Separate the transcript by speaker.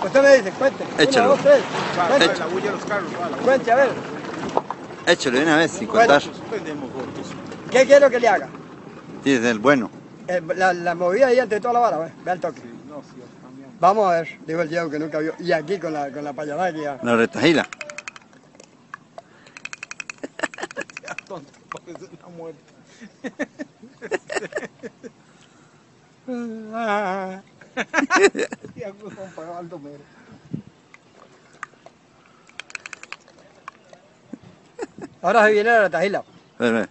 Speaker 1: Usted me dice, cuente.
Speaker 2: Échalo.
Speaker 1: 1, 2, 3.
Speaker 3: Para
Speaker 1: Cuente.
Speaker 3: la bulla de los carros. Va, la bulla.
Speaker 1: Cuente, a ver.
Speaker 2: Échalo de una vez sin contar.
Speaker 3: Prendemos fotos.
Speaker 1: ¿Qué quiero que le haga?
Speaker 2: Sí, es el bueno.
Speaker 1: La movida ahí entre toda la vara, ve el toque.
Speaker 3: Sí, no, sí, cambiamos.
Speaker 1: Vamos a ver, dijo el Diego que nunca vio. Y aquí con la payadada que ya.
Speaker 2: La retajila.
Speaker 3: Ya, tonto, parece una muerte. Ya, compa, Aldo Mero.
Speaker 1: Ahora se viene la tajila.
Speaker 2: Ve.